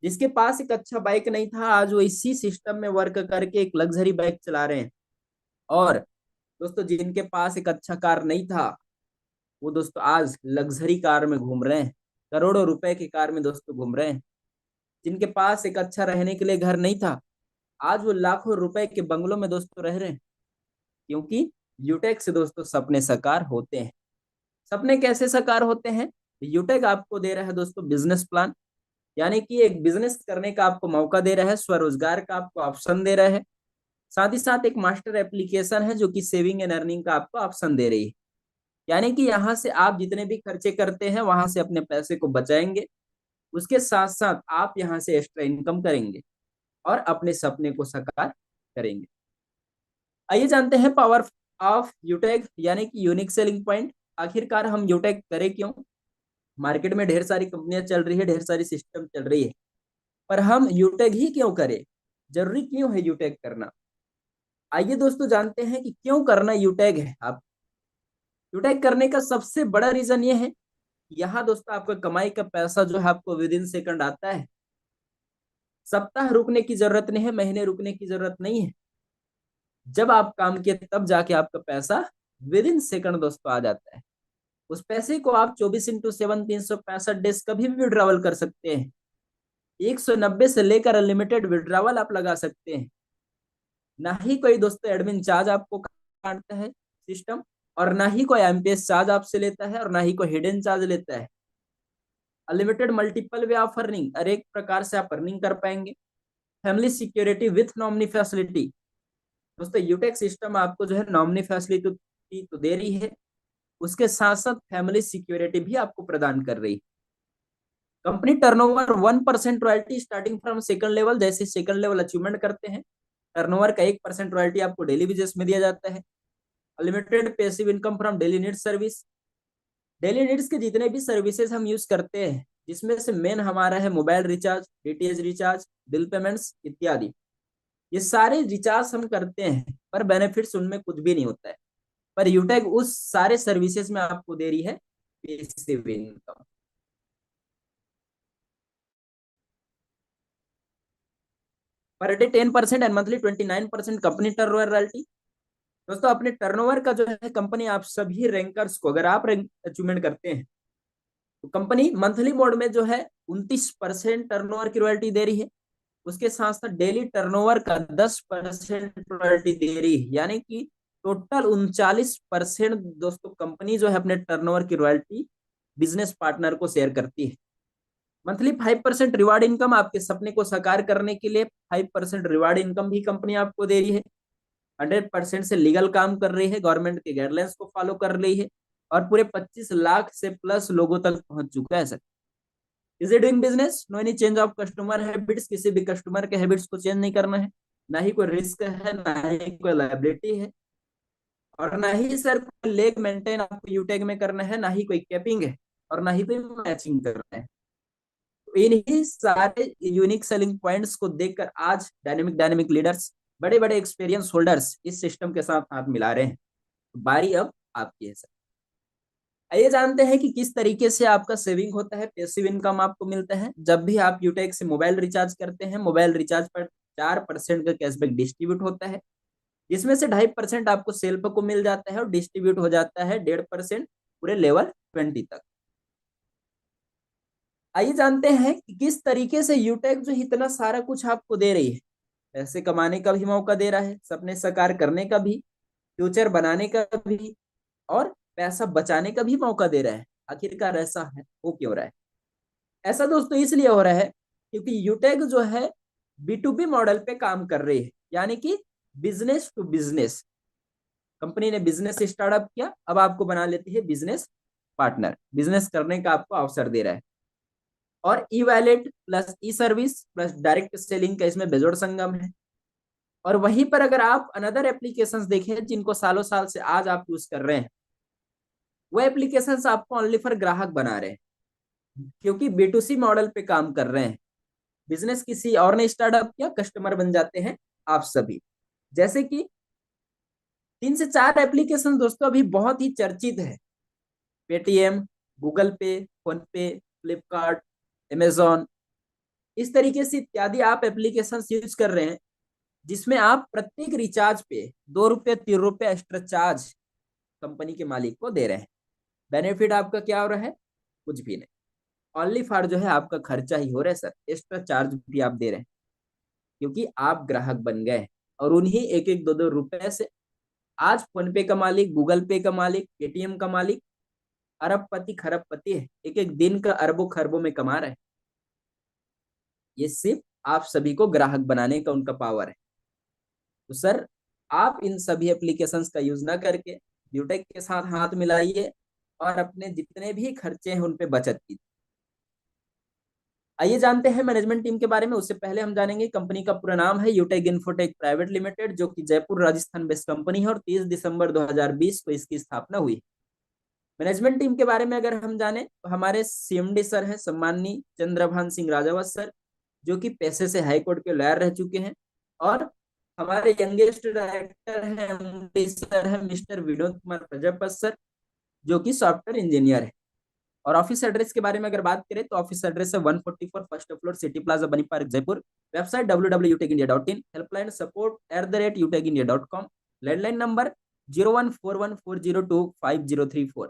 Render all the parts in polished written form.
जिसके पास एक अच्छा बाइक नहीं था, आज वो इसी सिस्टम में वर्क करके एक लग्जरी बाइक चला रहे हैं। और दोस्तों, जिनके पास एक अच्छा कार नहीं था, वो दोस्तों आज लग्जरी कार में घूम रहे हैं, करोड़ों रुपए की कार में दोस्तों घूम रहे हैं। जिनके पास एक अच्छा रहने के लिए घर नहीं था, आज वो लाखों रुपए के बंगलों में दोस्तों रह रहे हैं। क्योंकि यूटेक से दोस्तों सपने साकार होते हैं। सपने कैसे साकार होते हैं? यूटेक आपको दे रहा है दोस्तों बिजनेस प्लान, यानी कि एक बिजनेस करने का आपको मौका दे रहा है, स्वरोजगार का आपको ऑप्शन दे रहा है। साथ ही साथ एक मास्टर एप्लीकेशन है जो कि सेविंग एंड अर्निंग का आपको ऑप्शन दे रही है। यानी कि यहाँ से आप जितने भी खर्चे करते हैं वहां से अपने पैसे को बचाएंगे, उसके साथ साथ आप यहाँ से एक्स्ट्रा इनकम करेंगे और अपने सपने को साकार करेंगे। आइए जानते हैं पावर ऑफ यूटेक, यानी कि यूनिक सेलिंग पॉइंट। आखिरकार हम यूटेक करें क्यों? मार्केट में ढेर सारी कंपनियां चल रही है, ढेर सारी सिस्टम चल रही है, पर हम यूटेक ही क्यों करें? जरूरी क्यों है यूटेक करना? आइए दोस्तों जानते हैं कि क्यों करना यूटेक है। आप यूटेक करने का सबसे बड़ा रीजन ये है, यहाँ दोस्तों आपका कमाई का पैसा जो है आपको विद इन सेकंड आता है। सप्ताह रुकने की जरूरत नहीं है, महीने रुकने की जरूरत नहीं है। जब आप काम किए तब जाके आपका पैसा विद इन सेकंड दोस्तों आ जाता है। उस पैसे को आप 24x7 365 डेज कभी भी विड्रॉवल कर सकते हैं। 190 से लेकर अनलिमिटेड विड्रॉवल आप लगा सकते हैं। ना ही कोई दोस्तों एडमिन चार्ज आपको काटता है सिस्टम, और ना ही कोई एमपीएस चार्ज आपसे लेता है, और ना ही कोई हिडन चार्ज लेता है। Unlimited multiple way of earning, हर एक प्रकार से आप अर्निंग कर पाएंगे। Family security with nominee facility. दोस्तों यूटेक सिस्टम आपको जो है नॉमिनी फैसिलिटी तो दे रही है, उसके साथ साथ फैमिली सिक्योरिटी भी आपको प्रदान कर रही है। Company turnover 1% royalty starting from second level, जैसे सेकंड लेवल अचीवमेंट करते हैं टर्नओवर का 1% रॉयल्टी आपको डेली बेसिस में दिया जाता है। Unlimited passive income from daily need service. Daily needs के जितने भी सर्विसेज हम यूज करते हैं, जिसमें से मेन हमारा है mobile recharge, DTH recharge, bill payments इत्यादि। ये सारे रिचार्ज हम करते हैं, पर बेनिफिट्स उनमें कुछ भी नहीं होता है। पर यूटेक उस सारे सर्विसेज में आपको दे रही है passive income. Per day 10% and monthly 29% company turnover royalty. दोस्तों अपने टर्नओवर का जो है कंपनी आप सभी रैंकर्स को, अगर आप रैंक अचीवमेंट करते हैं, तो कंपनी मंथली मोड में जो है 29% टर्नओवर की रॉयल्टी दे रही है। उसके साथ साथ डेली टर्नओवर का 10% रॉयल्टी दे रही है, यानी कि टोटल 39% दोस्तों कंपनी जो है अपने टर्नओवर की रॉयल्टी बिजनेस पार्टनर को शेयर करती है। मंथली 5% रिवार्ड इनकम, आपके सपने को साकार करने के लिए 5% रिवार्ड इनकम भी कंपनी आपको दे रही है। 100% से लीगल काम कर रही है, गवर्नमेंट के गाइडलाइंस को फॉलो कर रही है, और पूरे 25 लाख से प्लस लोगों तक पहुंच चुका है sir. Is it doing business? No any change of customer habits, किसी भी कस्टमर के हैबिट्स को चेंज नहीं करना है। ना ही कोई रिस्क है, ना ही कोई लाइबिलिटी है, और ना ही सर कोई लेग मेंटेन आपको यूटेक में करना है, ना ही कोई कैपिंग है, और ना ही कोई मैचिंग करना है। तो इन्हीं सारे यूनिक सेलिंग पॉइंट्स को देखकर आज डायनेमिक डायनेमिक लीडर्स, बड़े बड़े एक्सपीरियंस होल्डर्स इस सिस्टम के साथ हाथ मिला रहे हैं। तो बारी अब आपकी है सर। आइए जानते हैं कि किस तरीके से आपका सेविंग होता है, पैसिव इनकम आपको मिलता है। जब भी आप यूटेक से मोबाइल रिचार्ज करते हैं, मोबाइल रिचार्ज पर 4% का कैशबैक डिस्ट्रीब्यूट होता है, जिसमें से 2.5% आपको सेल्फ को मिल जाता है, और डिस्ट्रीब्यूट हो जाता है 1.5% पूरे लेवल 20 तक। आइए जानते हैं कि किस तरीके से यूटेक जो इतना सारा कुछ आपको दे रही है, पैसे कमाने का भी मौका दे रहा है, सपने साकार करने का भी, फ्यूचर बनाने का भी, और पैसा बचाने का भी मौका दे रहा है। आखिरकार ऐसा है हो क्यों रहा है? ऐसा दोस्तों इसलिए हो रहा है क्योंकि यूटेक जो है B2B मॉडल पे काम कर रही है, यानी कि बिजनेस टू बिजनेस। कंपनी ने बिजनेस स्टार्टअप किया, अब आपको बना लेती है बिजनेस पार्टनर, बिजनेस करने का आपको अवसर दे रहा है। और ई वैलेट प्लस ई सर्विस प्लस डायरेक्ट सेलिंग का इसमें बेजोड़ संगम है। और वहीं पर अगर आप अनदर एप्लीकेशंस देखें जिनको सालों साल से आज आप यूज कर रहे हैं, वो एप्लीकेशंस आपको ओनली फॉर ग्राहक बना रहे हैं, क्योंकि B2C मॉडल पे काम कर रहे हैं। बिजनेस किसी और ने स्टार्टअप किया, कस्टमर बन जाते हैं आप सभी। जैसे कि 3 से 4 एप्लीकेशन दोस्तों अभी बहुत ही चर्चित है। पेटीएम, गूगल पे, फोन पे, फ्लिपकार्ट, अमेजॉन, इस तरीके से इत्यादि आप एप्लीकेशन यूज कर रहे हैं जिसमें आप प्रत्येक रिचार्ज पे 2 रुपये 3 रुपये एक्स्ट्रा चार्ज कंपनी के मालिक को दे रहे हैं। बेनिफिट आपका क्या हो रहा है? कुछ भी नहीं। ओनली फॉर जो है आपका खर्चा ही हो रहा है सर, एक्स्ट्रा चार्ज भी आप दे रहे हैं क्योंकि आप ग्राहक बन गए और उन्हीं एक एक दो दो रुपए से आज फोन पे का मालिक, गूगल पे का मालिक, पेटीएम का मालिक अरबपति खरबपति है, एक एक दिन का अरबों खरबों में कमा रहा है। ये सिर्फ आप सभी को ग्राहक बनाने का उनका पावर है। तो सर आप इन सभी एप्लीकेशंस का यूज ना करके ड्यूटेक के साथ हाथ मिलाइए और अपने जितने भी खर्चे हैं उन पे बचत कीजिए। आइए जानते हैं मैनेजमेंट टीम के बारे में। उससे पहले हम जानेंगे कंपनी का पूरा नाम है यूटेक इन्फोटेक प्राइवेट लिमिटेड, जो कि जयपुर राजस्थान बेस्ड कंपनी है और 30 दिसंबर 2020 को इसकी स्थापना हुई। मैनेजमेंट टीम के बारे में अगर हम जाने तो हमारे सीएमडी सर हैं सम्माननीय चंद्रभान सिंह राजावत सर, जो कि पेशे से हाईकोर्ट के लॉयर रह चुके हैं। और हमारे यंगेस्ट डायरेक्टर हैं एमडी सर हैं मिस्टर विनोद कुमार प्रजापत सर, जो कि सॉफ्टवेयर इंजीनियर है। और ऑफिस एड्रेस के बारे में अगर बात करें तो ऑफिस एड्रेस है 144 फर्स्ट फ्लोर सिटी प्लाजा बनी park Jaipur. Website www.utekindia.in, helpline support@utekindia.com, landline number 0141402503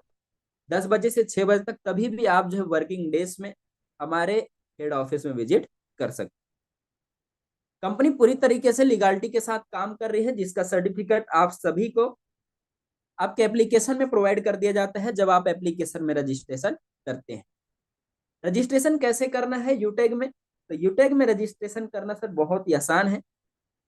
10 बजे से 6 बजे तक कभी भी आप जो है वर्किंग डेज में हमारे हेड ऑफिस में विजिट कर सकते। कंपनी पूरी तरीके से लीगालिटी के साथ काम कर रही है, जिसका सर्टिफिकेट आप सभी को आपके एप्लीकेशन में प्रोवाइड कर दिया जाता है जब आप एप्लीकेशन में रजिस्ट्रेशन करते हैं। रजिस्ट्रेशन कैसे करना है यूटेग में? तो यूटेग में रजिस्ट्रेशन करना सर बहुत ही आसान है।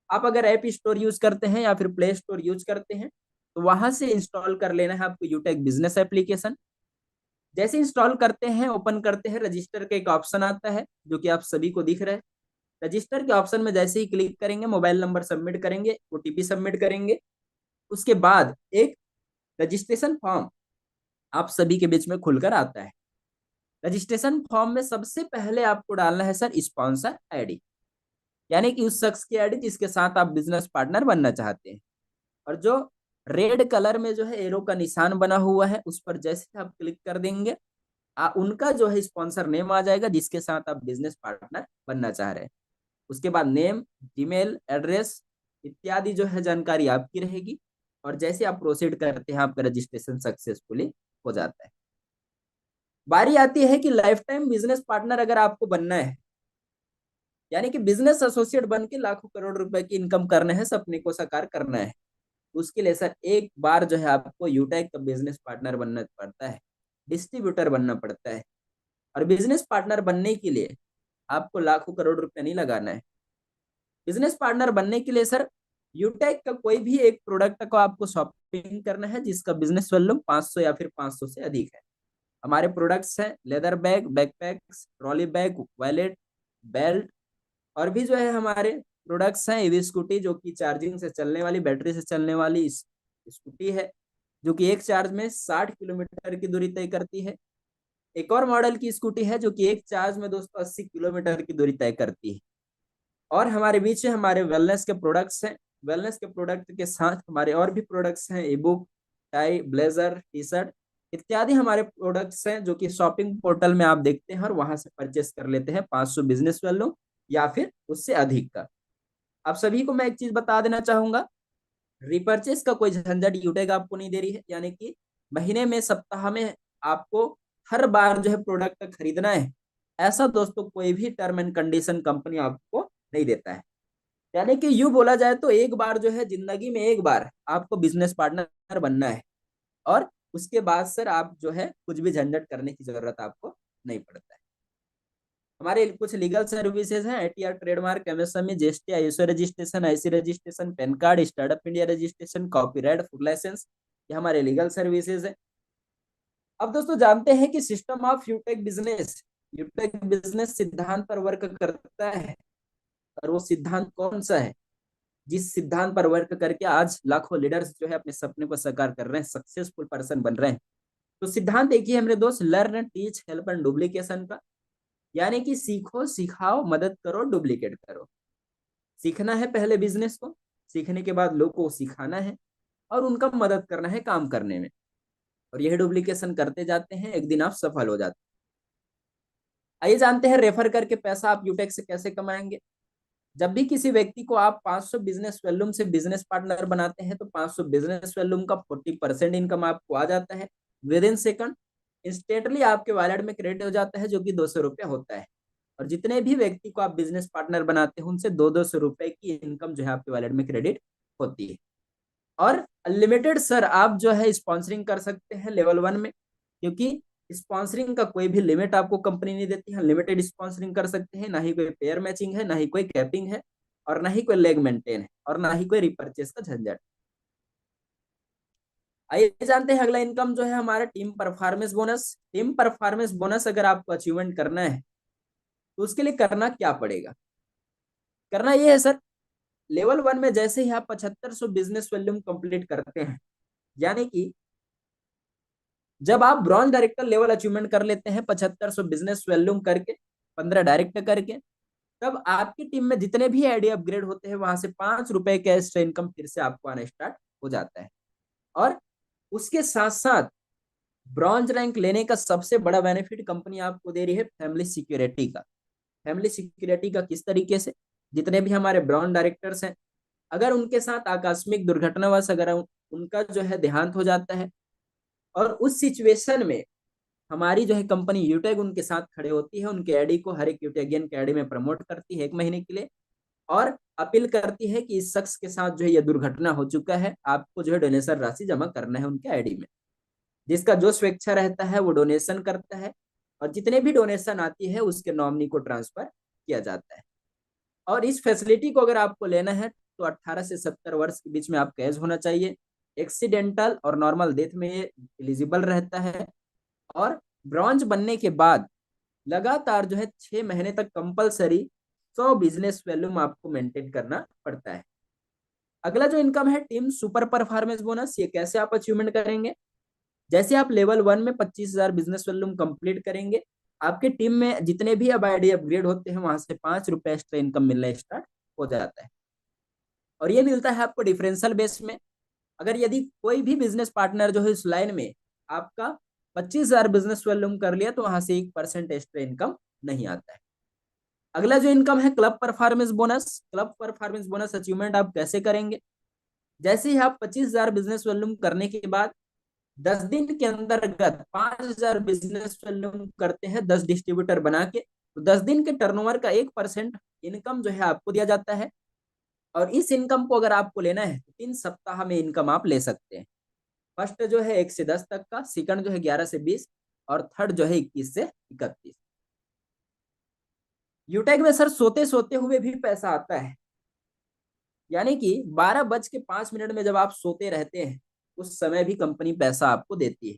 आप अगर ऐप स्टोर यूज करते हैं या फिर प्ले स्टोर यूज करते हैं तो वहां से इंस्टॉल कर लेना है आपको यूटेग बिजनेस एप्लीकेशन। जैसे इंस्टॉल करते हैं, ओपन करते हैं, रजिस्टर का एक ऑप्शन आता है जो कि आप सभी को दिख रहा है। रजिस्टर के ऑप्शन में जैसे ही क्लिक करेंगे, मोबाइल नंबर सबमिट करेंगे, ओटीपी सबमिट करेंगे, उसके बाद एक रजिस्ट्रेशन फॉर्म आप सभी के बीच में खुलकर आता है। रजिस्ट्रेशन फॉर्म में सबसे पहले आपको डालना है सर स्पॉन्सर आईडी, यानी कि उस शख्स की आईडी जिसके साथ आप बिजनेस पार्टनर बनना चाहते हैं। और जो रेड कलर में जो है एरो का निशान बना हुआ है उस पर जैसे आप क्लिक कर देंगे उनका जो है स्पॉन्सर नेम आ जाएगा जिसके साथ आप बिजनेस पार्टनर बनना चाह रहे हैं। उसके बाद नेम, ईमेल एड्रेस इत्यादि जो है जानकारी आपकी रहेगी। और जैसे आप प्रोसीड करते हैं आपका रजिस्ट्रेशन सक्सेसफुली हो जाता है। बारी आती है कि लाइफ टाइम बिजनेस पार्टनर अगर आपको बनना है, यानी कि बिजनेस एसोसिएट बन के लाखों करोड़ रुपए की इनकम करना है, सपने को साकार करना है, उसके लिए सर एक बार जो है आपको यूटेक का बिजनेस पार्टनर बनना पड़ता है, डिस्ट्रीब्यूटर बनना पड़ता है। और बिजनेस पार्टनर बनने के लिए आपको लाखों करोड़ रुपए नहीं लगाना है। बिजनेस पार्टनर बनने के लिए सर यूटेक का कोई भी एक प्रोडक्ट को आपको शॉपिंग करना है जिसका बिजनेस वॉल्यूम 500 या फिर 500 से अधिक है। हमारे प्रोडक्ट्स हैं leather bag, backpacks, trolley bag, wallet, belt, और भी जो है हमारे प्रोडक्ट्स हैं ईवी स्कूटी, जो कि चार्जिंग से चलने वाली, बैटरी से चलने वाली स्कूटी है, जो कि एक चार्ज में 60 किलोमीटर की दूरी तय करती है। एक और मॉडल की स्कूटी है जो कि एक चार्ज में दोस्तों 80 किलोमीटर की दूरी तय करती है। और हमारे बीच में हमारे वेलनेस के प्रोडक्ट्स हैं। वेलनेस के प्रोडक्ट के साथ हमारे और भी प्रोडक्ट्स हैं, ई book, tie, blazer, T shirt इत्यादि हमारे प्रोडक्ट्स हैं जो कि शॉपिंग पोर्टल में आप देखते हैं और वहां से परचेस कर लेते हैं 500 बिजनेस वैल्यू या फिर उससे अधिक का। आप सभी को मैं एक चीज बता देना चाहूंगा, रिपर्चेस का कोई झंझट यूटेक आपको नहीं दे रही है, यानी कि महीने में, सप्ताह में आपको हर बार जो है प्रोडक्ट खरीदना है, ऐसा दोस्तों कोई भी टर्म एंड कंडीशन कंपनी आपको नहीं देता है। यानी कि यूं बोला जाए तो एक बार जो है जिंदगी में एक बार आपको बिजनेस पार्टनर बनना है और उसके बाद सर आप जो है कुछ भी झंझट करने की जरूरत आपको नहीं पड़ता है। हमारे कुछ लीगल सर्विसेज हैं, ATR trademark, MSME, GST, ISO registration, IC registration, PAN card, startup India registration, copyright, food licence, ये हमारे लीगल सर्विसेज है। अब दोस्तों जानते हैं कि सिस्टम ऑफ यूटेक बिजनेस सिद्धांत पर वर्क करता है। और वो सिद्धांत कौन सा है जिस सिद्धांत पर वर्क करके आज लाखों लीडर्स जो है अपने सपने को साकार कर रहे हैं, सक्सेसफुल पर्सन बन रहे हैं? तो सिद्धांत एक ही है मेरे दोस्त, learn, teach, help and duplication का। यानी कि सीखो, सिखाओ, मदद करो, डुप्लीकेट करो। सीखना है पहले बिजनेस को, सीखने के बाद लोगों को सिखाना है और उनका मदद करना है काम करने में। और यह डुप्लीकेशन करते जाते हैं, एक दिन आप सफल हो जाते हैं। आइए जानते हैं रेफर करके पैसा आप यूटेक से कैसे कमाएंगे। जब भी किसी व्यक्ति को आप 500 बिजनेस वॉल्यूम से बिजनेस पार्टनर बनाते हैं तो 500 बिजनेस वॉल्यूम का 40% इनकम आपको आ जाता है विद इन सेकंड। इंस्टेंटली आपके वॉलेट में क्रेडिट हो जाता है, जो कि 200 रुपया होता है। और जितने भी व्यक्ति को आप बिजनेस पार्टनर बनाते हैं उनसे 200 रुपए की इनकम जो है आपके वॉलेट में क्रेडिट होती है। और अनलिमिटेड सर आप जो है स्पॉन्सरिंग कर सकते हैं लेवल 1 में, क्योंकि स्पॉन्सरिंग का कोई भी लिमिट आपको कंपनी नहीं देती है। अनलिमिटेड स्पॉन्सरिंग कर सकते हैं, ना ही कोई पेयर मैचिंग है, ना ही कोई कैपिंग है, और ना ही कोई लेग मेंटेन है, और ना ही कोई रिपर्चेस का झंझट। आइए जानते हैं अगला इनकम जो है हमारा team performance bonus. Team performance bonus अगर आपको अचीवमेंट करना है तो उसके लिए करना क्या पड़ेगा। करना ये है सर, लेवल 1 में जैसे ही आप 7500 बिजनेस वॉल्यूम कंप्लीट करते हैं, यानी कि जब आप ब्रॉन्ज डायरेक्टर लेवल अचीवमेंट कर लेते हैं 7500 बिजनेस वॉल्यूम करके, 15 डायरेक्ट करके, तब आपकी टीम में जितने भी आईडी अपग्रेड होते हैं वहां से 5 रुपए का एक्स्ट्रा इनकम फिर से आपको आना स्टार्ट हो जाता है। और उसके साथ साथ ब्रॉन्ज रैंक लेने का सबसे बड़ा बेनिफिट कंपनी आपको दे रही है फैमिली सिक्योरिटी का। फैमिली सिक्योरिटी का किस तरीके से, जितने भी हमारे ब्रॉन्ज डायरेक्टर्स हैं, अगर उनके साथ आकस्मिक दुर्घटनावश अगर उनका जो है देहांत हो जाता है, और उस सिचुएशन में हमारी जो है कंपनी यूटेक उनके साथ खड़े होती है, उनके आईडी को हर एक यूटेगियन के आईडी में प्रमोट करती है 1 महीने के लिए, और अपील करती है कि इस शख्स के साथ जो है यह दुर्घटना हो चुका है, आपको जो है डोनेशन राशि जमा करना है उनके आईडी में। जिसका जो स्वेच्छा रहता है वो डोनेशन करता है, और जितने भी डोनेशन आती है उसके नॉमिनी को ट्रांसफर किया जाता है। और इस फैसिलिटी को अगर आपको लेना है तो 18 से 70 वर्ष के बीच में आपका एज होना चाहिए। एक्सीडेंटल और नॉर्मल डेथ में ये एलिजिबल रहता है। और ब्रॉन्ज बनने के बाद लगातार जो है 6 महीने तक कंपलसरी 100 बिजनेस वैल्यूम आपको मेंटेन करना पड़ता है। अगला जो इनकम है टीम सुपर परफॉर्मेंस बोनस, ये कैसे आप अचीवमेंट करेंगे। जैसे आप लेवल 1 में 25,000 बिजनेस वॉल्यूम कंप्लीट करेंगे, आपके टीम में जितने भी अब आईडी अपग्रेड होते हैं वहां से 5 रुपए एक्स्ट्रा इनकम मिलना स्टार्ट हो जाता है। और ये मिलता है आपको डिफरेंशियल बेस में। अगर यदि कोई भी बिजनेस पार्टनर जो है इस लाइन में आपका 25,000 बिजनेस वॉल्यूम कर लिया तो वहां से 1% एक्स्ट्रा इनकम नहीं आता है। अगला जो इनकम है club performance bonus. Club performance bonus achievement आप कैसे करेंगे। जैसे ही आप 25,000 बिजनेस वॉल्यूम करने के बाद 10 दिन के अंतर्गत 5,000 बिजनेस वॉल्यूम करते हैं 10 डिस्ट्रीब्यूटर बना के, तो 10 दिन के टर्नओवर का 1% इनकम जो है आपको दिया जाता है। और इस इनकम को अगर आपको लेना है तो 3 सप्ताह में इनकम आप ले सकते हैं। फर्स्ट जो है 1 से 10 तक का, सेकंड जो है 11 से 20, और थर्ड जो है 21 से 31। यूटेक में सर सोते सोते हुए भी पैसा आता है, यानी कि 12:05 में जब आप सोते रहते हैं उस समय भी कंपनी पैसा आपको देती है।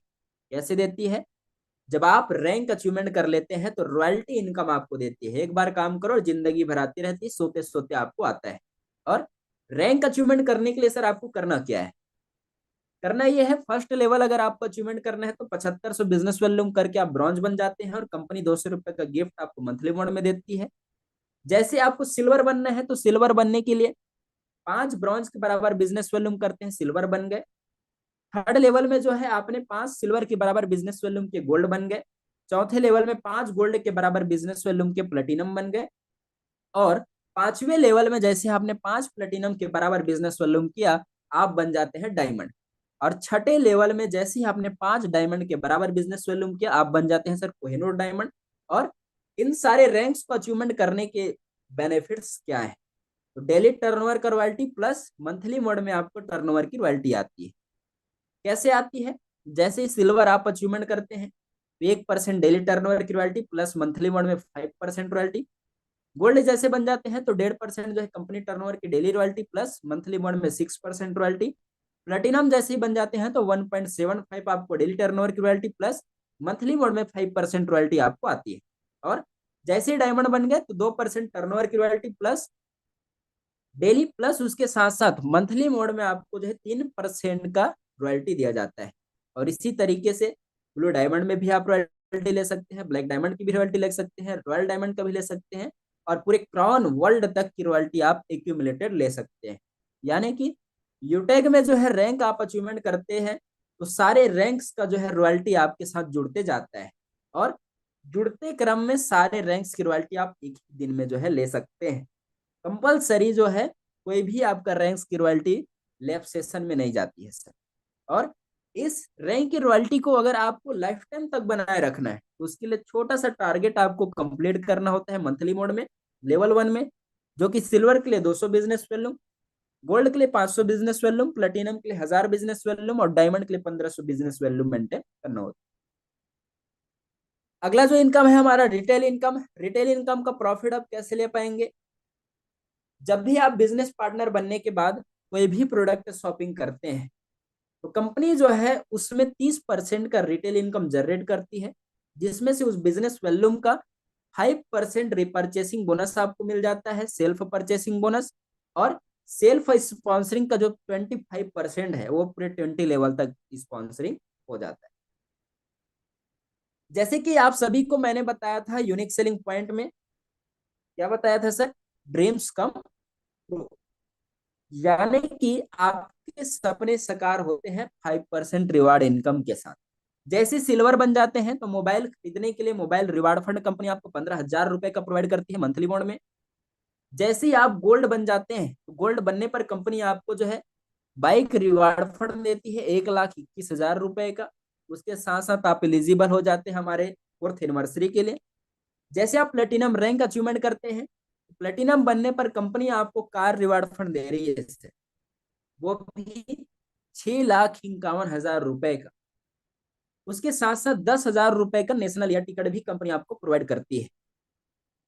कैसे देती है, जब आप रैंक अचीवमेंट कर लेते हैं तो रॉयल्टी इनकम आपको देती है। एक बार काम करो जिंदगी भर आती रहती है, सोते सोते आपको आता है। और रैंक अचीवमेंट करने के लिए सर आपको करना क्या है। करना ये है, फर्स्ट लेवल अगर आपको अचीवमेंट करना है तो 7500 बिजनेस वॉल्यूम करके आप ब्रॉन्ज बन जाते हैं, और कंपनी 200 रुपए का गिफ्ट आपको मंथली मोड में देती है। जैसे आपको सिल्वर बनना है तो सिल्वर बनने के लिए 5 ब्रॉन्ज के बराबर बिजनेस वॉल्यूम करते हैं, सिल्वर बन गए। थर्ड लेवल में जो है आपने 5 सिल्वर के बराबर बिजनेस वॉल्यूम के गोल्ड बन गए। चौथे लेवल में 5 गोल्ड के बराबर बिजनेस वॉल्यूम के प्लेटिनम बन गए। और 5वें लेवल में जैसे आपने 5 प्लेटिनम के बराबर बिजनेस वॉल्यूम किया, आप बन जाते हैं डायमंड। और छठे लेवल में जैसे ही आपने 5 डायमंड के बराबर बिजनेस वॉल्यूम किया, आप बन जाते हैं सर कोहिनूर डायमंड। और इन सारे रैंक्स को अचीवमेंट करने के बेनिफिट्स क्या है, तो डेली टर्नओवर का रॉयल्टी प्लस मंथली मोड में आपको टर्नओवर की रॉयल्टी आती है। कैसे आती है, जैसे ही सिल्वर आप अचीवमेंट करते हैं तो 1% डेली टर्नओवर की रॉयल्टी प्लस मंथली मोड में 5% रॉयल्टी। गोल्ड जैसे बन जाते हैं तो 1.5% जो है कंपनी टर्नओवर की daily royalty plus monthly mode में 6% रॉयल्टी। प्लेटिनम जैसे ही बन जाते हैं तो 1.75 आपको डेली टर्नओवर की रॉयल्टी प्लस मंथली मोड में 5% रॉयल्टी आपको आती है। और जैसे ही डायमंड बन गए तो 2% टर्नओवर की रॉयल्टी प्लस डेली, प्लस उसके साथ साथ मंथली मोड में आपको जो है 3% का रॉयल्टी दिया जाता है। और इसी तरीके से ब्लू डायमंड में भी आप रॉयल्टी ले सकते हैं, ब्लैक डायमंड की भी रॉयल्टी ले सकते हैं, रॉयल डायमंड का भी ले सकते हैं, और पूरे क्राउन वर्ल्ड तक की रॉयल्टी आप एक्यूमुलेटेड ले सकते हैं। यानी कि यूटेक में जो है रैंक आप अचीवमेंट करते हैं तो सारे रैंक्स का जो है रॉयल्टी आपके साथ जुड़ते जाता है। और जुड़ते क्रम में सारे रैंक्स की रॉयल्टी आप एक ही दिन में जो है ले सकते हैं। कंपलसरी जो है कोई भी आपका रैंक्स की रॉयल्टी लैब सेशन में नहीं जाती है सर। और इस रैंक की रॉयल्टी को अगर आपको लाइफ टाइम तक बनाए रखना है तो उसके लिए छोटा सा टारगेट आपको कंप्लीट करना होता है मंथली मोड में, लेवल 1 में, जो कि सिल्वर के लिए 200 बिजनेस वॉल्यूम, गोल्ड के लिए 500 बिजनेस वॉल्यूम, प्लेटिनम के लिए 1000 बिजनेस वॉल्यूम और डायमंड के लिए 1500 बिजनेस वॉल्यूम मेंटेन करना होता है। अगला जो इनकम है हमारा रिटेल इनकम। रिटेल इनकम का प्रॉफिट आप कैसे ले पाएंगे? जब भी आप बिजनेस पार्टनर बनने के बाद कोई भी प्रोडक्ट शॉपिंग करते हैं तो कंपनी जो है उसमें 30% का रिटेल इनकम जनरेट करती है, जिसमें से उस बिजनेस वॉल्यूम का 5% रिपर्चेसिंग बोनस आपको मिल जाता है, सेल्फ परचेसिंग बोनस। और सेल्फ स्पॉन्सरिंग का जो 25% है वो पूरे 20 लेवल तक स्पॉन्सरिंग हो जाता है। जैसे कि आप सभी को मैंने बताया था यूनिक सेलिंग पॉइंट में, क्या बताया था सर? ड्रीम्स कम ट्रू, यानी कि आपके सपने साकार होते हैं 5% रिवार्ड इनकम के साथ। जैसे सिल्वर बन जाते हैं तो मोबाइल खरीदने के लिए मोबाइल रिवार्ड फंड कंपनी आपको 15,000 रुपए का प्रोवाइड करती है मंथली मोड में। जैसे ही आप गोल्ड बन जाते हैं तो गोल्ड बनने पर कंपनी आपको जो है बाइक रिवार्ड फंड देती है 1,21,000 रुपए का। उसके साथ साथ आप एलिजिबल हो जाते हैं हमारे 4th एनिवर्सरी के लिए। जैसे आप प्लेटिनम रैंक अचीवमेंट करते हैं, प्लेटिनम बनने पर कंपनी आपको कार रिवार्ड फंड दे रही है इससे, वो भी 6,51,000 रुपए का। उसके साथ साथ 10,000 रुपए का नेशनल एयर टिकट भी कंपनी आपको प्रोवाइड करती है।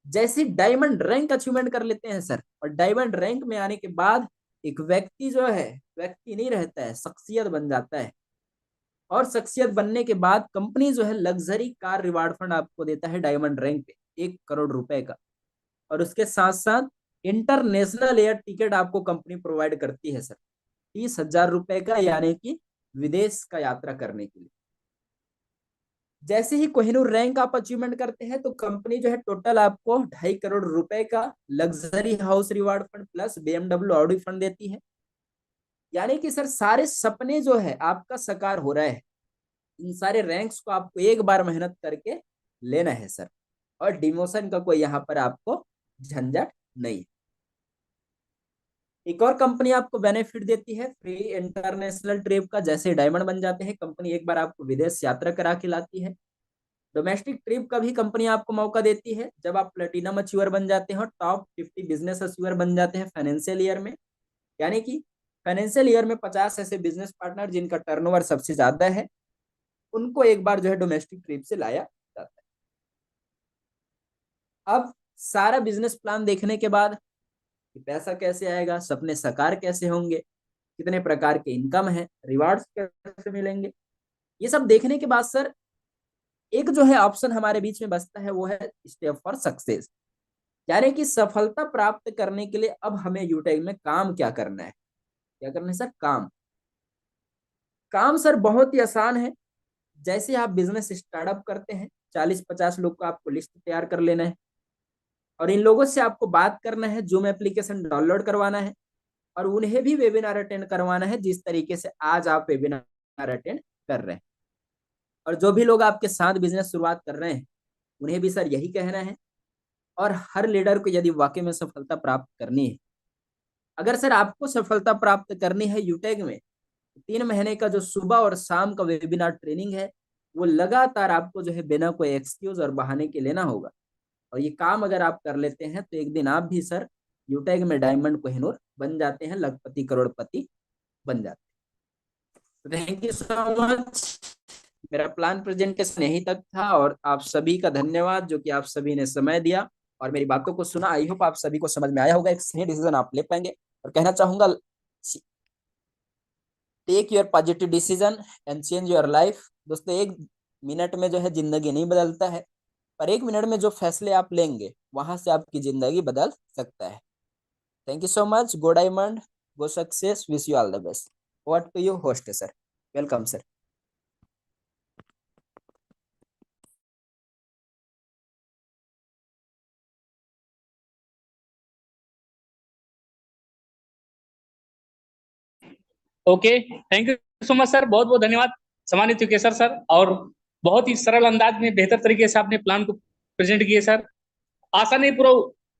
जैसे डायमंड रैंक अचीवमेंट कर लेते हैं सर, और डायमंड रैंक में आने के बाद एक व्यक्ति जो है व्यक्ति नहीं रहता है, शख्सियत बन जाता है। और शख्सियत बनने के बाद कंपनी जो है लग्जरी कार रिवार्ड फंड आपको देता है डायमंड रैंक पे 1 करोड़ रुपए का। और उसके साथ साथ इंटरनेशनल एयर टिकट आपको कंपनी प्रोवाइड करती है सर, 30,000 रुपए का, यानी कि विदेश का यात्रा करने के लिए। जैसे ही कोहिनूर रैंक आप अचीवमेंट करते हैं तो कंपनी जो है टोटल आपको 2.5 करोड़ रुपए का luxury house reward fund plus BMW Audi fund देती है। यानी कि सर सारे सपने जो है आपका साकार हो रहा है। इन सारे रैंक्स को आपको एक बार मेहनत करके लेना है सर, और डिमोशन का कोई यहाँ पर आपको झंझट नहीं है। एक और कंपनी आपको बेनिफिट देती है फ्री इंटरनेशनल ट्रिप का। जैसे डायमंड बन जाते हैं कंपनी एक बार आपको विदेश यात्रा करा के लाती है। डोमेस्टिक ट्रिप का भी कंपनी आपको मौका देती है जब आप प्लेटिनम अचीवर बन जाते हैं और टॉप 50 बिजनेस अचीवर बन जाते हैं फाइनेंशियल ईयर में। यानी कि फाइनेंशियल ईयर में 50 ऐसे बिजनेस पार्टनर जिनका टर्नओवर सबसे ज्यादा है, उनको एक बार जो है डोमेस्टिक ट्रिप से लाया जाता है। अब सारा बिजनेस प्लान देखने के बाद कि पैसा कैसे आएगा, सपने साकार कैसे होंगे, कितने प्रकार के इनकम है, रिवार्ड्स कैसे मिलेंगे, ये सब देखने के बाद सर एक जो है ऑप्शन हमारे बीच में बचता है, वो है स्टेप फॉर सक्सेस। यानी कि सफलता प्राप्त करने के लिए अब हमें यूटेक में काम क्या करना है? क्या करना है सर? काम। काम सर बहुत ही आसान है। जैसे आप बिजनेस स्टार्टअप करते हैं, 40-50 लोग का आपको लिस्ट तैयार कर लेना है, और इन लोगों से आपको बात करना है, जूम एप्लीकेशन डाउनलोड करवाना है, और उन्हें भी वेबिनार अटेंड करवाना है जिस तरीके से आज आप वेबिनार अटेंड कर रहे हैं। और जो भी लोग आपके साथ बिजनेस शुरुआत कर रहे हैं उन्हें भी सर यही कहना है। और हर लीडर को यदि वाकई में सफलता प्राप्त करनी है, अगर सर आपको सफलता प्राप्त करनी है यूटेक में, 3 महीने का जो सुबह और शाम का वेबिनार ट्रेनिंग है वो लगातार आपको जो है बिना कोई एक्सक्यूज और बहाने के लेना होगा। और ये काम अगर आप कर लेते हैं तो एक दिन आप भी सर यूटेक में डायमंड कोहिनूर बन जाते हैं, लखपति करोड़पति बन जाते हैं। Thank you so much. मेरा प्लान प्रेजेंटेशन यहीं तक था, और आप सभी का धन्यवाद जो कि आप सभी ने समय दिया और मेरी बातों को सुना। आई होप आप सभी को समझ में आया होगा, एक सही डिसीजन आप ले पाएंगे। और कहना चाहूंगा, take your positive decision and change your life. दोस्तों 1 मिनट में जो है जिंदगी नहीं बदलता है, पर 1 मिनट में जो फैसले आप लेंगे वहां से आपकी जिंदगी बदल सकता है। Thank you so much. Go diamond, go success, wish you all the best. What to you host sir? Welcome sir. Okay, thank you so much sir, बहुत बहुत धन्यवाद सम्मानित युकेशर सर। और बहुत ही सरल अंदाज में बेहतर तरीके से आपने प्लान को प्रेजेंट किए सर। आशा नहीं, पूरा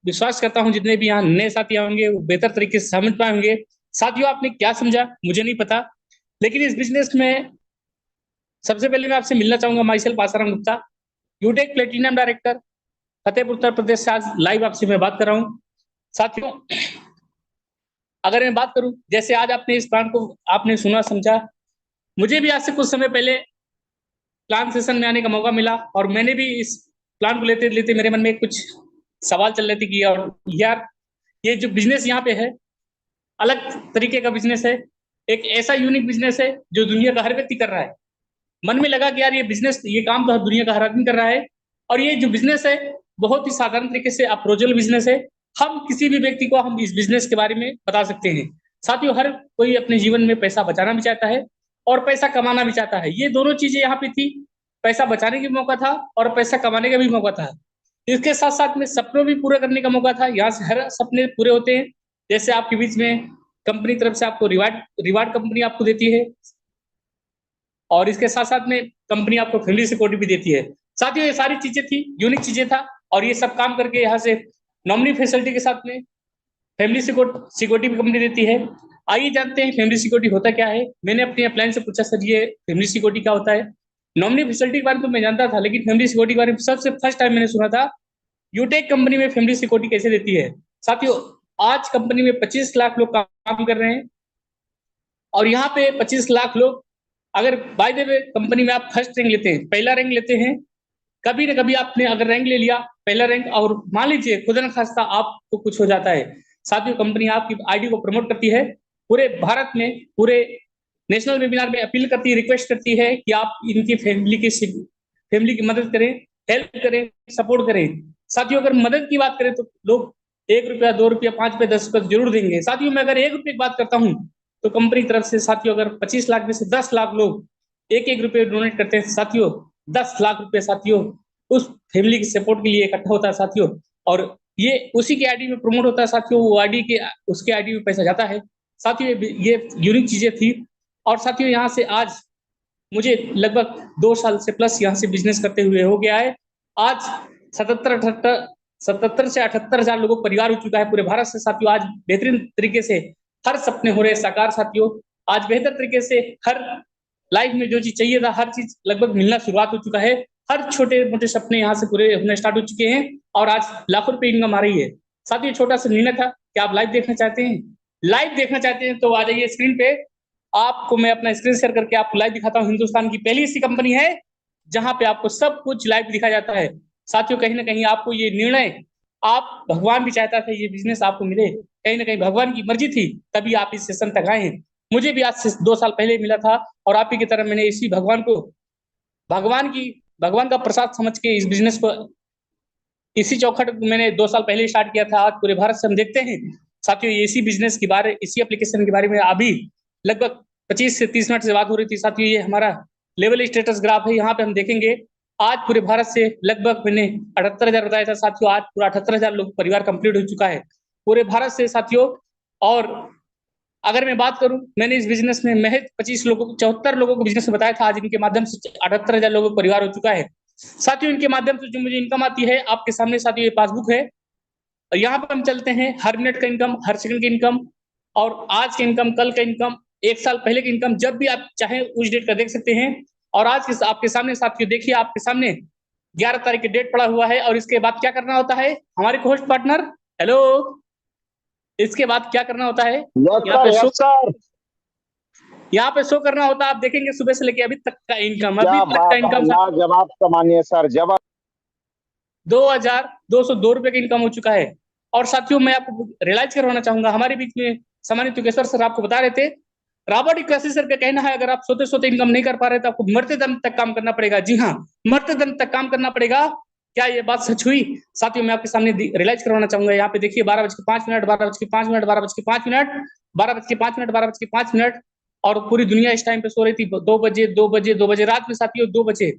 विश्वास करता हूँ जितने भी यहाँ नए साथी होंगे वो बेहतर तरीके से समझ पाए होंगे। साथियों, आपने क्या समझा मुझे नहीं पता, लेकिन इस बिजनेस में सबसे पहले मैं आपसे मिलना चाहूंगा। Myself Asaram Gupta, Utech platinum director, Fatehpur Uttar Pradesh से आज लाइव आपसे मैं बात कर रहा हूँ। साथियों, अगर मैं बात करूं, जैसे आज आपने इस प्लान को आपने सुना समझा, मुझे भी आज से कुछ समय पहले प्लान सेशन में आने का मौका मिला और मैंने भी इस प्लान को लेते लेते मेरे मन में कुछ सवाल चल रहे थे कि यार ये जो बिजनेस यहाँ पे है अलग तरीके का बिजनेस है, एक ऐसा यूनिक बिजनेस है जो दुनिया का हर व्यक्ति कर रहा है। मन में लगा कि यार ये बिजनेस, ये काम तो दुनिया का हर आदमी कर रहा है और ये जो बिजनेस है बहुत ही साधारण तरीके से अप्रोचेबल बिजनेस है। हम किसी भी व्यक्ति को हम इस बिजनेस के बारे में बता सकते हैं। साथियों, हर कोई अपने जीवन में पैसा बचाना भी चाहता है और पैसा कमाना भी चाहता है। ये दोनों चीजें यहाँ पे थी, पैसा बचाने का भी मौका था और पैसा कमाने का भी मौका था। इसके साथ साथ में सपनों भी पूरे करने का मौका था। यहाँ से हर सपने पूरे होते हैं। जैसे आपके बीच में कंपनी तरफ से आपको रिवार्ड रिवार्ड कंपनी आपको देती है और इसके साथ साथ में कंपनी आपको फैमिली सिक्योरिटी भी देती है। साथियों, ये सारी चीजें थी, यूनिक चीजें था और ये सब काम करके यहाँ से नॉमिनी फैसिलिटी के साथ में फैमिली सिक्योरिटी भी कंपनी देती है। आइए जानते हैं फैमिली सिक्योरिटी होता क्या है। मैंने अपने अपलाइन से पूछा, सर ये फैमिली सिक्योरिटी क्या होता है। नॉमिनी फैसिलिटी के बारे में तो मैं जानता था, लेकिन फैमिली सिक्योरिटी के बारे में सबसे फर्स्ट टाइम मैंने सुना था। यूटेक कंपनी में फैमिली सिक्योरिटी कैसे देती है। साथियों, आज कंपनी में 25 लाख लोग काम कर रहे हैं और यहाँ पे 25 लाख लोग, अगर बाय द वे कंपनी में आप फर्स्ट रैंक लेते हैं, पहला रैंक लेते हैं, कभी ना कभी आपने अगर रैंक ले लिया पहला रैंक और मान लीजिए खुदा न खास्ता आपको कुछ हो जाता है, साथियों कंपनी आपकी आईडी को प्रमोट करती है पूरे भारत में, पूरे नेशनल वेबिनार में अपील करती है, रिक्वेस्ट करती है कि आप इनकी फैमिली की मदद करें, हेल्प करें, सपोर्ट करें। साथियों, अगर मदद की बात करें तो लोग 1 रुपया, 2 रुपया, 5 रुपये, 10 रुपये जरूर देंगे। साथियों, मैं अगर 1 रुपये की बात करता हूँ तो कंपनी की तरफ से साथियों अगर 25 लाख में से 10 लाख लोग 1-1 रुपये डोनेट करते हैं साथियों, 10 लाख रुपए साथियों उस फैमिली के सपोर्ट के लिए इकट्ठा होता है साथियों, और ये उसी के आईडी में प्रमोट होता है साथियों, वो आईडी के उसके आईडी में पैसा जाता है साथियों। ये यूनिक चीजें थी और साथियों यहाँ से आज मुझे लगभग 2 साल से प्लस यहाँ से बिजनेस करते हुए हो गया है। आज 77 से 78 हजार लोगों का परिवार हो चुका है पूरे भारत से साथियों। आज बेहतरीन तरीके से हर सपने हो रहे हैं साकार साथियों। आज बेहतर तरीके से हर लाइफ में जो चीज चाहिए था हर चीज लगभग मिलना शुरुआत हो चुका है। हर छोटे मोटे सपने यहाँ से पूरे होने स्टार्ट हो चुके हैं और आज लाखों रुपए इनकम आ रही है साथियों। छोटा सा निर्णय था कि आप लाइव देखना चाहते हैं, लाइव देखना चाहते हैं तो आ जाइए स्क्रीन पे। आपको मैं अपना स्क्रीन शेयर करके आपको लाइव दिखाता हूँ। हिंदुस्तान की पहली ऐसी कंपनी है जहां पे आपको सब कुछ लाइव दिखाया जाता है साथियों। कहीं ना कहीं आपको ये निर्णय, आप भगवान भी चाहता था ये बिजनेस आपको मिले, कहीं ना कहीं भगवान की मर्जी थी तभी आप इस सेशन तक आए हैं। मुझे भी आज से 2 साल पहले मिला था और आप ही की तरह मैंने इसी भगवान का प्रसाद समझ के इस बिजनेस को इसी चौखट मैंने 2 साल पहले स्टार्ट किया था। आज पूरे भारत से हम देखते हैं साथियों इसी बिजनेस के बारे, इसी एप्लीकेशन के बारे में अभी लगभग 25 से 30 मिनट से बात हो रही थी साथियों। ये हमारा लेवल स्टेटस ग्राफ है, यहाँ पे हम देखेंगे आज पूरे भारत से लगभग मैंने 78,000 बताया था साथियों, आज पूरा 78,000 लोग परिवार कंप्लीट हो चुका है पूरे भारत से साथियों। और अगर मैं बात करूं, मैंने इस बिजनेस में महज 74 लोगों को बिजनेस में बताया था, आज इनके माध्यम से 78,000 लोगों का परिवार हो चुका है साथियों। इनके माध्यम से जो मुझे इनकम आती है आपके सामने साथियों ये पासबुक है और यहाँ पर हम चलते हैं हर मिनट का इनकम, हर सेकंड की इनकम और आज का इनकम, कल का इनकम, 1 साल पहले की इनकम, जब भी आप चाहें उस डेट का देख सकते हैं। और आज के आपके सामने साथियों देखिए, आपके सामने 11 तारीख की डेट पड़ा हुआ है और इसके बाद क्या करना होता है हमारे होस्ट पार्टनर, हेलो, इसके बाद क्या करना होता है यहाँ पे शो करना होता है। आप देखेंगे सुबह से लेके अभी तक का इनकम, अभी तक का इनकम जवाब सामान्य सर, जवाब 2,202 रुपए का इनकम हो चुका है। और साथियों मैं आपको रियलाइज करवाना चाहूंगा, हमारे बीच में सामान्य तुकेश्वर सर आपको बता रहे थे, रॉबर्ट क्लासेस सर का कहना है अगर आप सोते सोते इनकम नहीं कर पा रहे तो आपको मरते दम तक काम करना पड़ेगा। जी हाँ, मरते दम तक काम करना पड़ेगा। क्या ये बात सच हुई साथियों? मैं आपके सामने रियलाइज करवाना चाहूंगा। यहाँ पे देखिए 12:05, 12:05, 12:05, 12:05, 12:05 और पूरी दुनिया इस टाइम पे सो रही थी। 2 बजे रात में साथियों, 2 बजे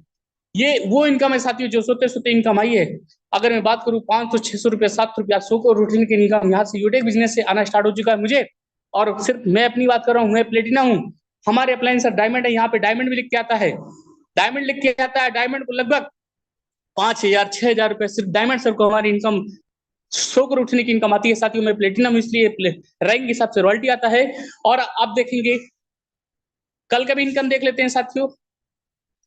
ये वो इनकम है साथियों जो सोते सोते इनकम आई है। अगर मैं बात करूं 500, 600 रुपए, 700 रुपया, 100 को रूटीन की इनकम यहाँ से यूटेक बिजनेस से आना स्टार्ट हो चुका है मुझे। और सिर्फ मैं अपनी बात कर रहा हूँ, मैं प्लेटिना हूँ, हमारे अप्लायंस डायमंड है, यहाँ पे डायमंड भी लिख के आता है। डायमंड लिख के आता है, डायमंड को लगभग 5,000 6,000 रुपए सिर्फ डायमंड सर को हमारी इनकम 100 करोड़ उठने की इनकम आती है साथियों में। प्लेटिनम इसलिए रैंक के हिसाब से रॉयल्टी आता है। और आप देखेंगे कल का भी इनकम देख लेते हैं साथियों,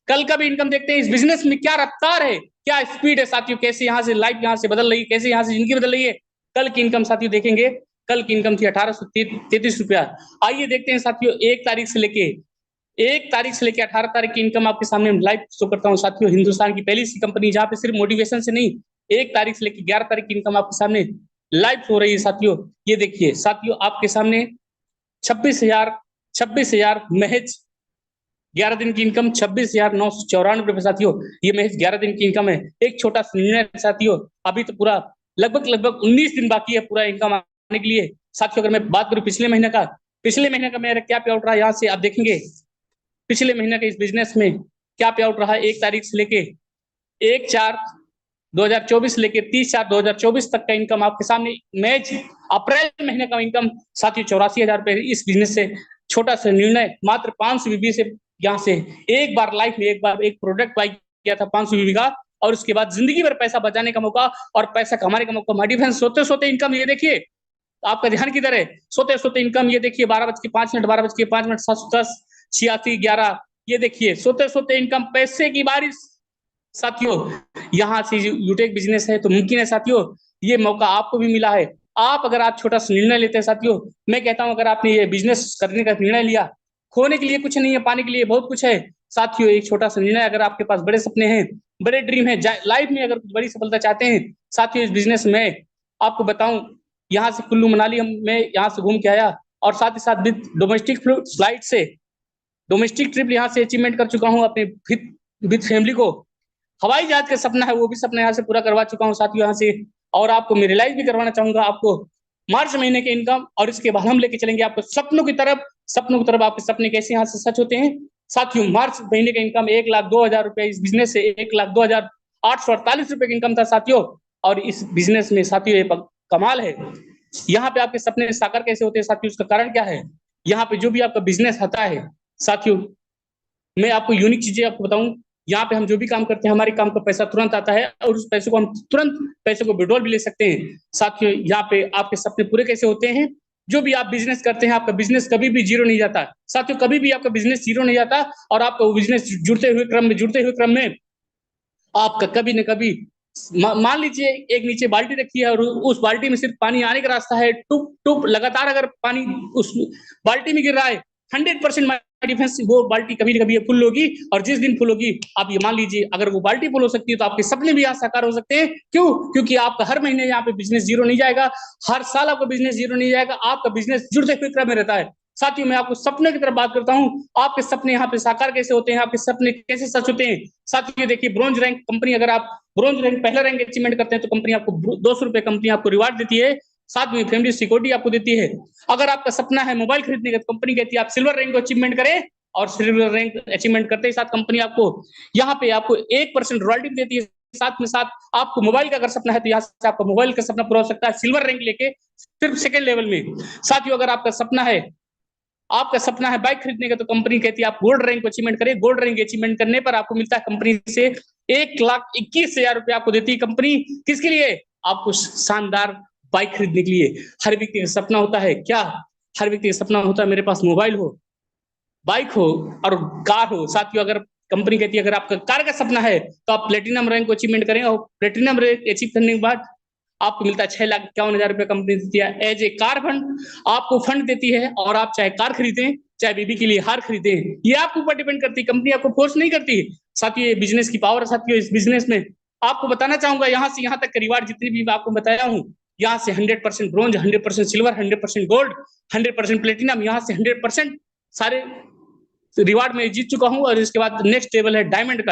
कल का भी इनकम देखते हैं। इस बिजनेस में क्या रफ्तार है, क्या स्पीड है साथियों, कैसे यहाँ से लाइफ यहाँ से बदल रही है, कैसे यहाँ से जिंदगी बदल रही है। कल की इनकम साथियों देखेंगे, कल की इनकम थी 1833 रुपया। आइए देखते हैं साथियों 1 तारीख से लेके 18 तारीख की इनकम आपके सामने लाइव शो करता हूँ साथियों। हिंदुस्तान की पहली सी कंपनी जहां पे सिर्फ मोटिवेशन से नहीं, 1 तारीख से लेकर 11 तारीख की इनकम आपके सामने लाइव हो रही है साथियों। ये देखिए साथियों आपके सामने 26,000 महज 11 दिन की इनकम 26,994 रुपए साथियों। ये महज 11 दिन की इनकम है। एक छोटा सा निर्णय साथियों, अभी तो पूरा लगभग 19 दिन बाकी है पूरा इनकम आने के लिए साथियों। अगर मैं बात करूं पिछले महीने का मेरा क्या पे आउट रहा, यहाँ से आप देखेंगे पिछले महीने के इस बिजनेस में क्या पे आउट रहा। 1 तारीख से लेके 1/4/2024 लेके 30/4/2024 तक का इनकम आपके सामने। मैच अप्रैल महीने का इनकम साथियों 84,000 रुपए। इस बिजनेस से छोटा सा निर्णय मात्र 500 बीबी से यहाँ से एक बार लाइफ में एक प्रोडक्ट बाई किया था 500 बीबी का, और उसके बाद जिंदगी भर पैसा बचाने का मौका और पैसा कमाने का मौका। माय डियर फ्रेंड्स, सोते सोते इनकम ये देखिए, आपका ध्यान किधर है, सोते सोते इनकम ये देखिए 12:05 12:05 710 86 11। ये देखिए सोते सोते इनकम, पैसे की बारिश साथियों। यहाँ से यूटेक बिजनेस है तो मुमकिन है साथियों, ये मौका आपको भी मिला है। आप अगर आप छोटा सा निर्णय लेते हैं साथियों, मैं कहता हूं अगर आपने ये बिजनेस करने का निर्णय लिया, खोने के लिए कुछ नहीं है, पाने के लिए बहुत कुछ है साथियों। एक छोटा सा निर्णय, अगर आपके पास बड़े सपने हैं, बड़े ड्रीम है लाइफ में, अगर कुछ बड़ी सफलता चाहते हैं साथियों, इस बिजनेस में आपको बताऊं, यहाँ से कुल्लू मनाली मैं यहाँ से घूम के आया, और साथ ही साथ डोमेस्टिक फ्लाइट से डोमेस्टिक ट्रिप यहाँ से अचीवमेंट कर चुका हूँ अपने विद फैमिली को। हवाई जहाज का सपना है, वो भी सपना यहाँ से पूरा करवा चुका हूँ साथियों यहाँ से। और आपको मैं रियलाइज भी करवाना चाहूंगा आपको मार्च महीने के इनकम, और इसके बाद हम लेके चलेंगे आपको सपनों की तरफ। आपके सपने कैसे यहाँ से सच होते हैं साथियों। मार्च महीने का इनकम 1,02,000 रुपए, इस बिजनेस से 1,02,848 रुपए की इनकम था साथियों। और इस बिजनेस में साथियों ये कमाल है, यहाँ पे आपके सपने साकार कैसे होते हैं साथियों, उसका कारण क्या है। यहाँ पे जो भी आपका बिजनेस आता है साथियों, मैं आपको यूनिक चीजें आपको बताऊं, यहाँ पे हम जो भी काम करते हैं हमारे काम का पैसा तुरंत आता है, और उस पैसे को हम तुरंत पैसे को विड्रॉल भी ले सकते हैं साथियों। यहाँ पे आपके सपने पूरे कैसे होते हैं, जो भी आप बिजनेस करते हैं आपका बिजनेस कभी भी जीरो नहीं जाता साथियों, कभी भी आपका बिजनेस जीरो नहीं जाता। और आपका बिजनेस जुड़ते हुए क्रम में आपका कभी न कभी, मान लीजिए एक नीचे बाल्टी रखी है और उस बाल्टी में सिर्फ पानी आने का रास्ता है, टुप टुप लगातार अगर पानी उस बाल्टी में गिर रहा है, 100% डिफेंस वो बाल्टी कभी न कभी फुल होगी। और जिस दिन फुल होगी, आप ये मान लीजिए अगर वो बाल्टी फुल हो सकती है तो आपके सपने भी यहाँ साकार हो सकते हैं। क्यों? क्योंकि आपका हर महीने यहाँ पे बिजनेस जीरो नहीं जाएगा, हर साल आपका बिजनेस जीरो नहीं जाएगा, आपका बिजनेस जुड़ते हुए क्रम में रहता है साथियों। मैं आपको सपने की तरफ बात करता हूँ, आपके सपने यहाँ पे साकार कैसे होते हैं, आपके सपने कैसे सच होते हैं साथियों। देखिए ब्रॉन्ज रैंक कंपनी, अगर आप ब्रॉन्ज रैंक पहला रैंक अचीवमेंट करते हैं तो कंपनी आपको 200 रुपए कंपनी आपको रिवार्ड देती है, साथ में फैमिली सिक्योरिटी आपको देती है। अगर आपका सपना है मोबाइल खरीदने का तो कंपनी कहती है आप सिल्वर रैंक को अचीवमेंट करें, और सिल्वर रैंक अचीवमेंट करते ही साथ कंपनी आपको यहाँ पे आपको 1% रॉयल्टी देती है। साथ में साथ आपको मोबाइल का अगर सपना है तो यहाँ से आपका मोबाइल का सपना पूरा हो सकता है सिल्वर रैंक लेके, सिर्फ सेकंड लेवल में साथियों। अगर आपका सपना है बाइक खरीदने का तो कंपनी कहती है आप गोल्ड रैंक को अचीवमेंट करें। गोल्ड रैंक अचीवमेंट करने पर आपको मिलता है कंपनी से 1,21,000 रुपया आपको देती है कंपनी। किसके लिए? आपको शानदार बाइक खरीदने के लिए। हर व्यक्ति का सपना होता है क्या? हर व्यक्ति का सपना होता है मेरे पास मोबाइल हो, बाइक हो और कार हो साथियों। अगर कंपनी कहती है अगर आपका कार का सपना है तो आप प्लेटिनम रैंक को अचीवमेंट करें, और प्लेटिनम रैंक अचीव करने के बाद आपको मिलता है 6,51,000 रुपया कंपनी देती है एज ए कार फंड, आपको फंड देती है। और आप चाहे कार खरीदें चाहे बेबी के लिए हार खरीदें, ये आपके ऊपर डिपेंड करती है, कंपनी आपको फोर्स नहीं करती साथियों। ये बिजनेस की पावर है साथियों। इस बिजनेस में आपको बताना चाहूंगा यहाँ से यहाँ तक का रिवार्ड जितनी भी आपको बताया हूँ, यहाँ से 100% ब्रोंज, 100% सिल्वर, 100% गोल्ड, 100% प्लेटिनम, यहाँ से 100% सारे रिवार्ड में जीत चुका हूं। और इसके बाद नेक्स्ट लेवल है डायमंड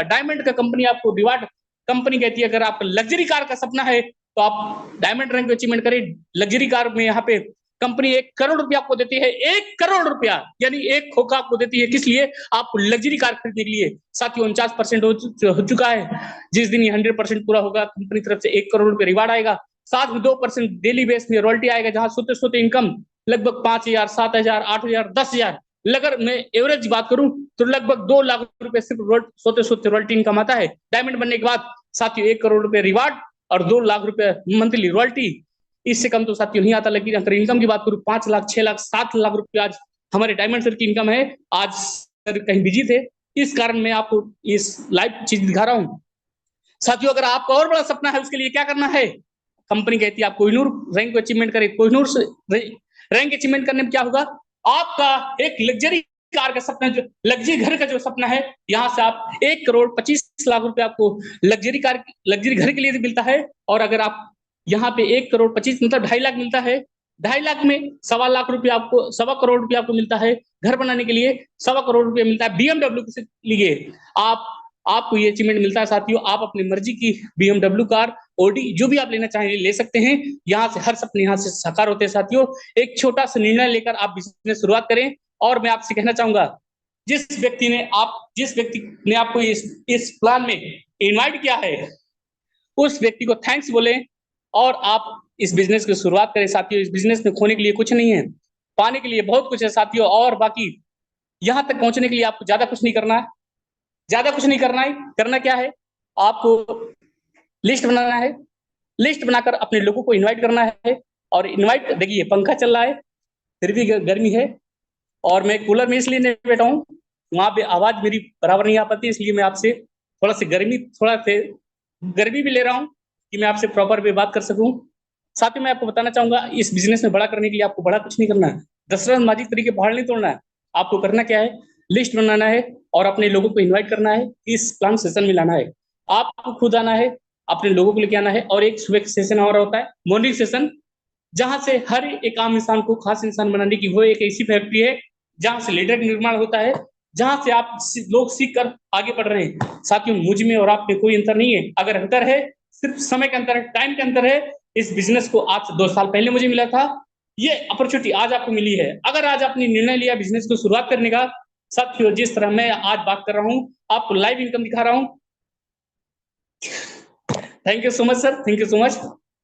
का कंपनी आपको रिवार्ड, कंपनी कहती है अगर आपका लग्जरी कार का सपना है तो आप डायमंड रैंक अचीवमेंट करें। लग्जरी कार में यहाँ पे कंपनी 1 करोड़ रुपया आपको देती है, 1 करोड़ रुपया यानी एक खोखा आपको देती है। किस लिए? आपको लग्जरी कार खरीदने के लिए साथियों। 49% हो चुका है। जिस दिन ये 100% पूरा होगा कंपनी तरफ से 1 करोड़ रुपया रिवार्ड आएगा, साथ में 2% डेली बेस में रॉयल्टी आएगा, जहां सोते सोते इनकम लगभग 5,000 7,000 8,000 10,000 अगर मैं एवरेज बात करूं तो लगभग 2 लाख रुपए सिर्फ सोते सोते रॉयल्टी इनकम आता है। डायमंड बनने के बाद साथियों 1 करोड़ रुपए रिवार्ड और 2 लाख रुपए मंथली रॉयल्टी, इससे कम तो साथियों नहीं आता। लेकिन अगर इनकम की बात करूं 5 लाख 6 लाख 7 लाख रुपए आज हमारे डायमंड सर की इनकम है। आज सर कहीं बिजी थे, इस कारण मैं आपको इस लाइव चीज दिखा रहा हूं। साथियों अगर आपका और बड़ा सपना है, उसके लिए क्या करना है, कंपनी कहती है आप कोहिनूर रैंक को अचीवमेंट करें। कोहिनूर रैंक अचीवमेंट करने में क्या होगा, आपका एक लग्जरी कार का सपना, जो लग्जरी घर का जो सपना है, यहाँ से आप 1 करोड़ 25 लाख रुपए आपको लग्जरी कार लग्जरी घर के लिए मिलता है। और अगर आप यहाँ पे 1 करोड़ 25 मतलब 2.5 लाख मिलता है, 2.5 लाख में 1.25 लाख रुपए आपको 1.25 करोड़ रुपए आपको मिलता है घर बनाने के लिए, 1.25 करोड़ रुपए मिलता है BMW के लिए। आपको ये अचीवमेंट मिलता है साथियों। आप अपनी मर्जी की BMW कार, ऑडी जो भी आप लेना चाहें ले सकते हैं। यहाँ से हर सपने यहाँ से साकार होते हैं साथियों। एक छोटा सा निर्णय लेकर आप बिजनेस शुरुआत करें। और मैं आपसे कहना चाहूंगा, जिस व्यक्ति ने आपको इस प्लान में इनवाइट किया है, उस व्यक्ति को थैंक्स बोले और आप इस बिजनेस की शुरुआत करें साथियों। इस बिजनेस में खोने के लिए कुछ नहीं है, पाने के लिए बहुत कुछ है साथियों। और बाकी यहाँ तक पहुंचने के लिए आपको ज्यादा कुछ नहीं करना है, करना क्या है, आपको लिस्ट बनाना है। लिस्ट बनाकर अपने लोगों को इनवाइट करना है। और इनवाइट, देखिए पंखा चल रहा है फिर भी गर्मी है, और मैं कूलर में इसलिए नहीं बैठा हूँ, वहां पे आवाज मेरी बराबर नहीं आ पाती, इसलिए मैं आपसे थोड़ा से गर्मी भी ले रहा हूँ कि मैं आपसे प्रॉपर वे बात कर सकूं। साथ ही मैं आपको बताना चाहूंगा, इस बिजनेस में बड़ा करने के लिए आपको बड़ा कुछ नहीं करना है, दशरथ माजिद तरीके पहाड़ नहीं तोड़ना है। आपको करना क्या है, लिस्ट बनाना है और अपने लोगों को इन्वाइट करना है, इस प्लान सेशन में लाना है। आपको खुद आना है, अपने लोगों को लेके आना है। और एक सुबह सेशन और होता है, मॉर्निंग सेशन, जहां से हर एक आम इंसान को खास इंसान बनाने की वो एक ऐसी फैक्ट्री है जहां से लीडर का निर्माण होता है, जहां से आप लोग सीख कर आगे बढ़ रहे हैं। साथियों मुझ में और आप में कोई अंतर नहीं है, अगर अंतर है सिर्फ समय का अंतर है, टाइम का अंतर है। इस बिजनेस को आज से 2 साल पहले मुझे मिला था, ये अपॉर्चुनिटी आज आपको मिली है। अगर आज आपने निर्णय लिया बिजनेस को शुरुआत करने का, साथियों जिस तरह मैं आज बात कर रहा हूं, आपको लाइव इनकम दिखा रहा हूं। Thank you so much sir, thank you so much.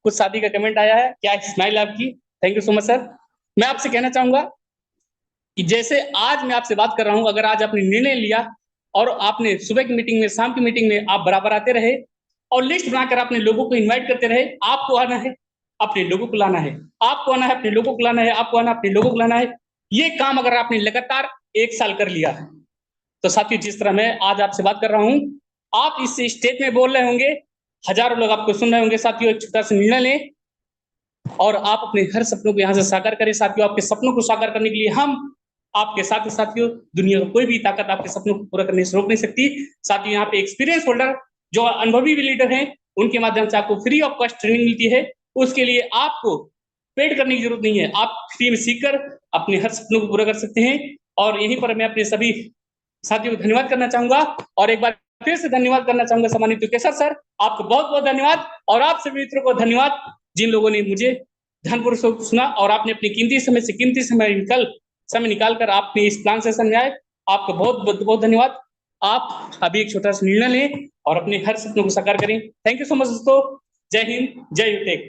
कुछ शादी का कमेंट आया है, क्या स्माइल आपकी, thank you so much sir. मैं आपसे कहना चाहूंगा कि जैसे आज मैं आपसे बात कर रहा हूं, अगर आज आपने निर्णय लिया और आपने सुबह की मीटिंग में, शाम की मीटिंग में आप बराबर आते रहे और लिस्ट बनाकर अपने लोगों को इनवाइट करते रहे, आपको आना है, अपने लोगों को लाना है, आपको आना है, अपने लोगों को लाना है, आपको आना, अपने लोगों को लाना है। ये काम अगर आपने लगातार 1 साल कर लिया है, तो साथियों जिस तरह मैं आज आपसे बात कर रहा हूं, आप इस स्टेज में बोल रहे होंगे, हजारों लोग आपको सुन रहे होंगे। साथियों एक छोटा सा निर्णय लें और आप अपने हर सपनों को यहाँ से साकार करें। साथियों आपके सपनों को साकार करने के लिए हम आपके साथ ही साथियों, दुनिया की कोई भी ताकत आपके सपनों को पूरा करने से रोक नहीं सकती। साथियों यहाँ पे एक्सपीरियंस होल्डर जो अनुभवी लीडर हैं, उनके माध्यम से आपको फ्री ऑफ कॉस्ट ट्रेनिंग मिलती है। उसके लिए आपको पेड करने की जरूरत नहीं है, आप फ्री में सीखकर अपने हर सपनों को पूरा कर सकते हैं। और यहीं पर मैं अपने सभी साथियों को धन्यवाद करना चाहूंगा, और एक बार फिर से धन्यवाद करना चाहूंगा सम्मानित केसर सर, आपको बहुत बहुत धन्यवाद। और आप सभी मित्रों को धन्यवाद जिन लोगों ने मुझे ध्यानपूर्वक सुना और आपने अपनी कीमती समय निकालकर आपने इस प्लान सेशन में आए, आपको बहुत बहुत धन्यवाद। आप अभी एक छोटा सा निर्णय लें और अपने हर सपनों को साकार करें। थैंक यू सो मच दोस्तों, जय हिंद, जय यूटेक।